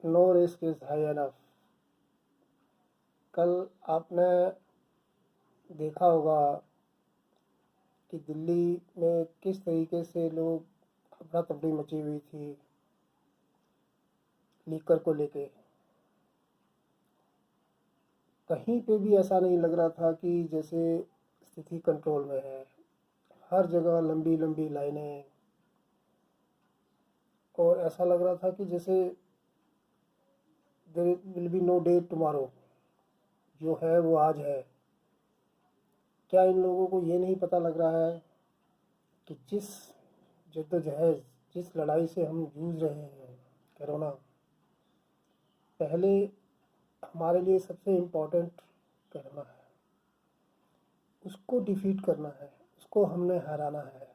No risk is high enough. कल आपने देखा होगा कि दिल्ली में किस तरीके से लोग अफरा तफरी मची हुई थी लीकर को लेके। कहीं पे भी ऐसा नहीं लग रहा था कि जैसे स्थिति कंट्रोल में है। हर जगह लंबी लंबी लाइनें, और ऐसा लग रहा था कि जैसे there will be no day tomorrow, जो है वो आज है। क्या इन लोगों को ये नहीं पता लग रहा है कि जिस जद्दोजहद, जिस लड़ाई से हम जूझ रहे हैं, कोरोना, पहले हमारे लिए सबसे इम्पोर्टेंट कोरोना है, उसको डिफीट करना है, उसको हमने हराना है।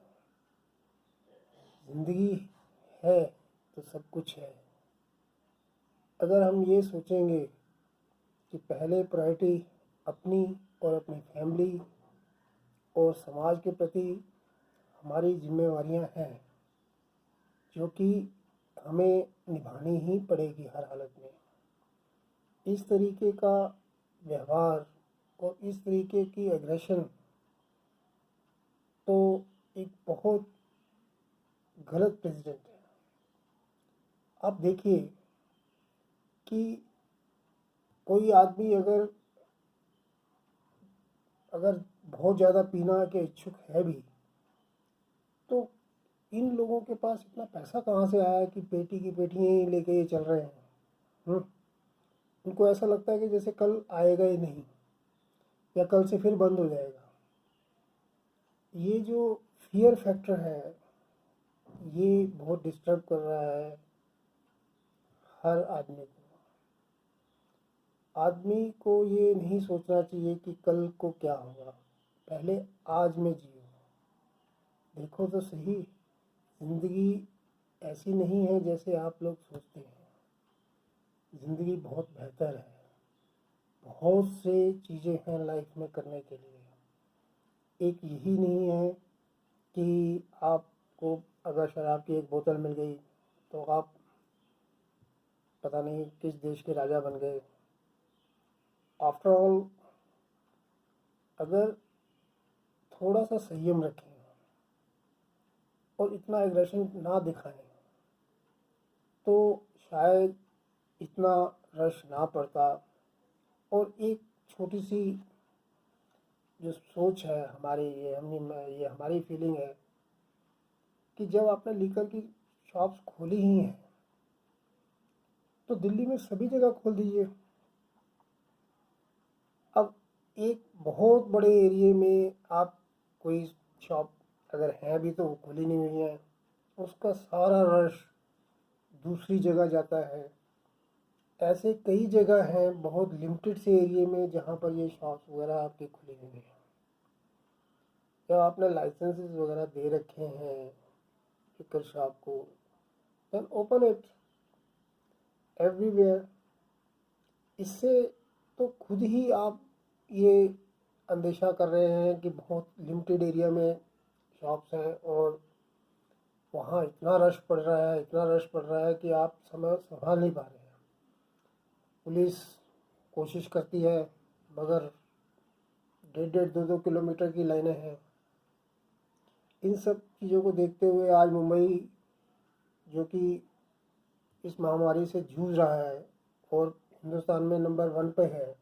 ज़िंदगी है तो सब कुछ है। अगर हम ये सोचेंगे कि पहले प्रायोरिटी अपनी और अपनी फैमिली और समाज के प्रति हमारी जिम्मेवारियां हैं, जो कि हमें निभानी ही पड़ेगी हर हालत में। इस तरीके का व्यवहार और इस तरीके की एग्रेशन तो एक बहुत गलत प्रेसिडेंट है। आप देखिए कि कोई आदमी अगर अगर बहुत ज़्यादा पीना के इच्छुक है भी, तो इन लोगों के पास इतना पैसा कहाँ से आया कि पेटी की पेटियाँ ही लेके ये चल रहे हैं। उनको ऐसा लगता है कि जैसे कल आएगा ही नहीं, या कल से फिर बंद हो जाएगा। ये जो फियर फैक्टर है, ये बहुत डिस्टर्ब कर रहा है हर आदमी को। आदमी को ये नहीं सोचना चाहिए कि कल को क्या होगा, पहले आज में जियो। देखो तो सही, ज़िंदगी ऐसी नहीं है जैसे आप लोग सोचते हैं। ज़िंदगी बहुत बेहतर है। बहुत से चीज़ें हैं लाइफ में करने के लिए। एक यही नहीं है कि आपको अगर शराब की एक बोतल मिल गई तो आप पता नहीं किस देश के राजा बन गए। आफ्टर ऑल, अगर थोड़ा सा संयम रखें और इतना एग्रेशन ना दिखाएं तो शायद इतना रश ना पड़ता। और एक छोटी सी जो सोच है हमारी, ये हमारी फीलिंग है कि जब आपने लीकर की शॉप्स खोली ही हैं तो दिल्ली में सभी जगह खोल दीजिए। अब एक बहुत बड़े एरिया में आप कोई शॉप अगर है भी तो वो खुली नहीं हुई है, उसका सारा रश दूसरी जगह जाता है। ऐसे कई जगह हैं बहुत लिमिटेड से एरिया में जहाँ पर ये शॉप्स वगैरह आपके खुली हुई हैं, या आपने लाइसेंसेस वगैरह दे रखे हैं लिकर शॉप को, देन ओपन इट एवरीवेयर। इससे तो खुद ही आप ये अंदेशा कर रहे हैं कि बहुत लिमिटेड एरिया में शॉप्स हैं और वहाँ इतना रश पड़ रहा है, इतना रश पड़ रहा है कि आप समय संभाल नहीं पा रहे हैं। पुलिस कोशिश करती है मगर 1.5-2 किलोमीटर की लाइनें हैं। इन सब चीज़ों को देखते हुए आज मुंबई, जो कि इस महामारी से जूझ रहा है और हिंदुस्तान में नंबर 1 पे है,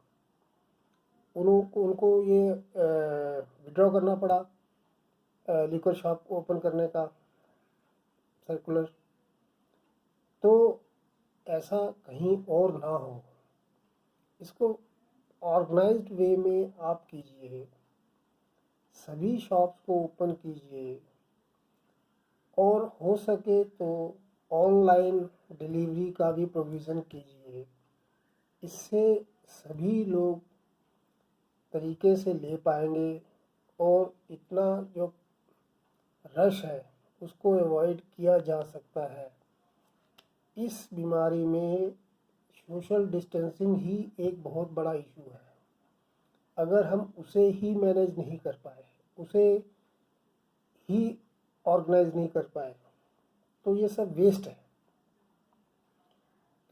उनको ये विड्रॉ करना पड़ा लिकर शॉप ओपन करने का सर्कुलर। तो ऐसा कहीं और ना हो, इसको ऑर्गेनाइज्ड वे में आप कीजिए, सभी शॉप्स को ओपन कीजिए और हो सके तो ऑनलाइन डिलीवरी का भी प्रोविज़न कीजिए। इससे सभी लोग तरीके से ले पाएंगे और इतना जो रश है उसको अवॉइड किया जा सकता है। इस बीमारी में सोशल डिस्टेंसिंग ही एक बहुत बड़ा इशू है। अगर हम उसे ही मैनेज नहीं कर पाए, उसे ही ऑर्गेनाइज नहीं कर पाए, तो ये सब वेस्ट है।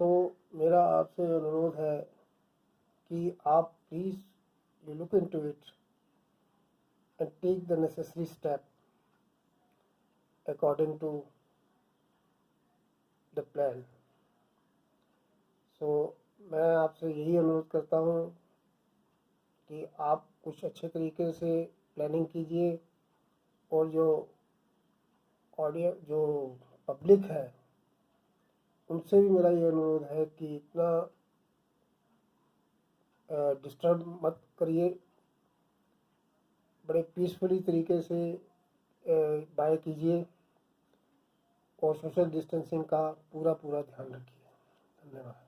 तो मेरा आपसे अनुरोध है कि आप please you look into it and take the necessary step according to the plan. So मैं आपसे यही अनुरोध करता हूँ कि आप कुछ अच्छे तरीके से प्लानिंग कीजिए, और जो जो पब्लिक है उनसे भी मेरा ये अनुरोध है कि इतना डिस्टर्ब मत करिए, बड़े पीसफुली तरीके से बाय कीजिए, और सोशल डिस्टेंसिंग का पूरा ध्यान रखिए। धन्यवाद।